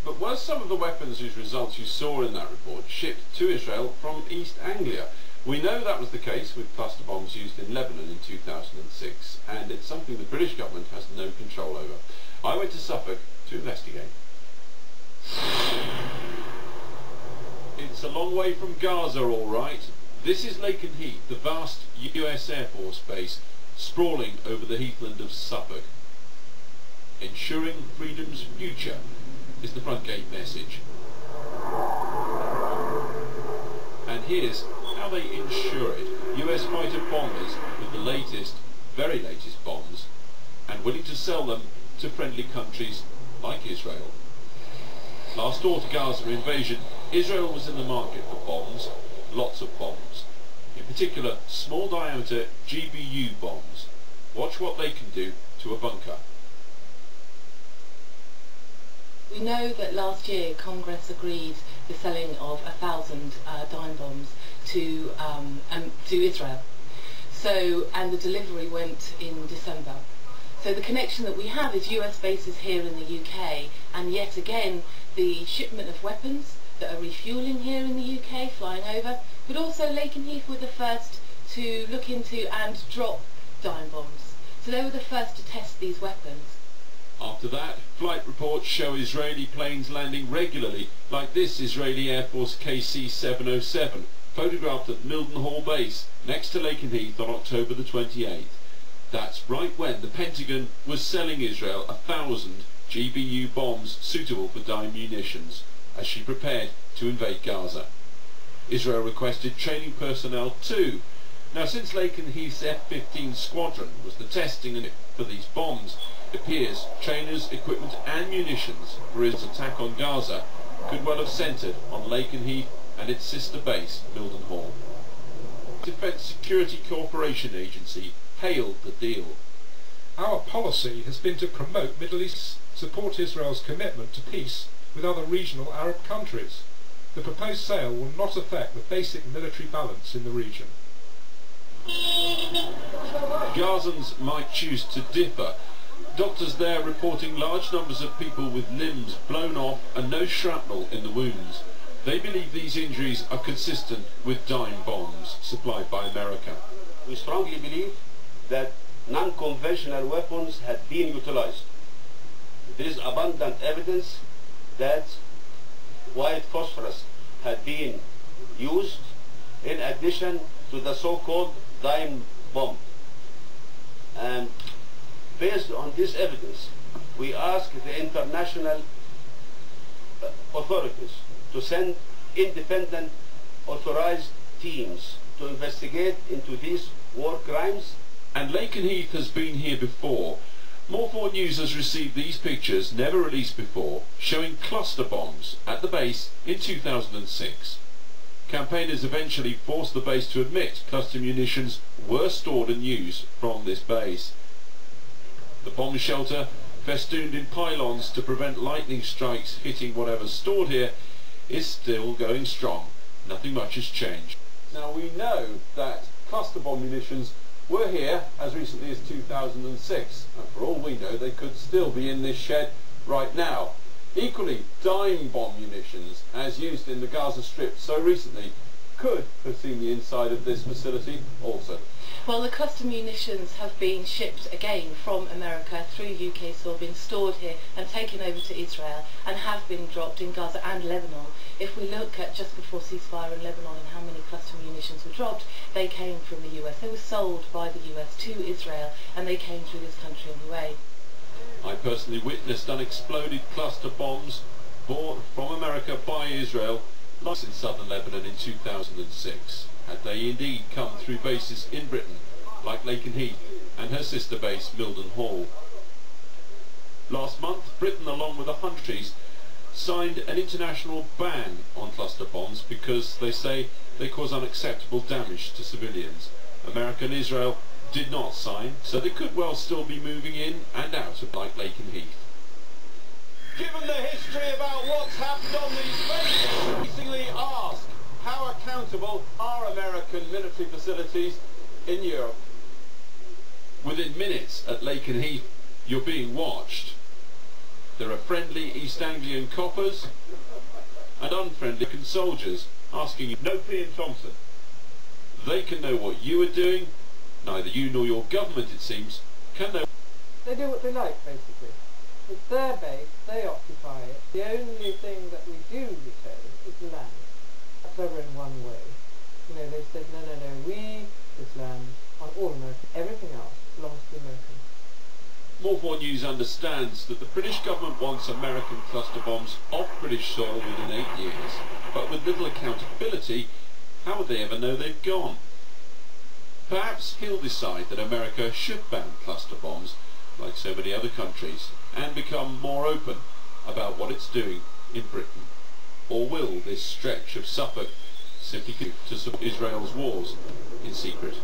But were some of the weapons whose results you saw in that report shipped to Israel from East Anglia? We know that was the case with cluster bombs used in Lebanon in 2006, and it's something the British government has no control over. I went to Suffolk to investigate. It's a long way from Gaza, all right. This is Lakenheath, the vast US Air Force base sprawling over the heathland of Suffolk. Ensuring freedom's future is the front gate message. And here's how they ensure it. US fighter bombers with the latest, very latest bombs, and willing to sell them to friendly countries like Israel. Last door to Gaza invasion, Israel was in the market for bombs, lots of bombs. In particular, small diameter GBU bombs. Watch what they can do to a bunker. We know that last year Congress agreed the selling of 1,000 dime bombs to Israel. And the delivery went in December. So the connection that we have is US bases here in the UK, and yet again the shipment of weapons that are refuelling here in the UK, flying over, but also Lakenheath were the first to look into and drop dime bombs. So they were the first to test these weapons. After that, flight reports show Israeli planes landing regularly, like this Israeli Air Force KC-707, photographed at Mildenhall Base, next to Lakenheath on October the 28th. That's right when the Pentagon was selling Israel 1,000 GBU bombs suitable for dime munitions, as she prepared to invade Gaza. Israel requested training personnel too. Now, since Lakenheath's F-15 squadron was the testing for these bombs, it appears trainers, equipment and munitions for Israel's attack on Gaza could well have centred on Lakenheath and its sister base, Mildenhall. Defence Security Cooperation Agency hailed the deal. Our policy has been to promote Middle East, support Israel's commitment to peace with other regional Arab countries. The proposed sale will not affect the basic military balance in the region. Gazans might choose to differ. Doctors there reporting large numbers of people with limbs blown off and no shrapnel in the wounds. They believe these injuries are consistent with dime bombs supplied by America. We strongly believe that non-conventional weapons had been utilized. There is abundant evidence that white phosphorus had been used in addition to the so-called dime bomb. And based on this evidence, we ask the international authorities to send independent authorized teams to investigate into these war crimes. And Lakenheath has been here before. More 4 News has received these pictures, never released before, showing cluster bombs at the base in 2006. Campaigners eventually forced the base to admit cluster munitions were stored and used from this base. The bomb shelter, festooned in pylons to prevent lightning strikes hitting whatever's stored here, is still going strong. Nothing much has changed. Now, we know that cluster bomb munitions were here as recently as 2006, and for all we know they could still be in this shed right now. Equally, dime bomb munitions, as used in the Gaza Strip so recently, could have seen the inside of this facility also. Well, the cluster munitions have been shipped again from America through UK soil, been stored here and taken over to Israel, and have been dropped in Gaza and Lebanon. If we look at just before ceasefire in Lebanon and how many cluster munitions were dropped, they came from the US. They were sold by the US to Israel, and they came through this country anyway. I personally witnessed unexploded cluster bombs bought from America by Israel, like in southern Lebanon in 2006. Had they indeed come through bases in Britain, like Lakenheath and her sister base Mildenhall. Last month, Britain, along with 100 countries, signed an international ban on cluster bombs because they say they cause unacceptable damage to civilians. America and Israel did not sign, so they could well still be moving in and out of like Lakenheath. Given the history about what's happened on these bases, increasingly ask, how accountable are American military facilities in Europe? Within minutes at Lakenheath, you're being watched. There are friendly East Anglian coppers and unfriendly soldiers asking you no fee in Thomson. They can know what you are doing. Neither you nor your government, it seems, can know. They do what they like, basically. It's their base, they occupy it. The only thing that we do retain is the land. That's ever in one way. You know, they said, no, this land, on all American, everything else belongs to the Americans. More 4 News understands that the British government wants American cluster bombs off British soil within 8 years, but with little accountability, how would they ever know they've gone? Perhaps he'll decide that America should ban cluster bombs, like so many other countries, and become more open about what it's doing in Britain. Or will this stretch of Suffolk simply continue to support Israel's wars in secret?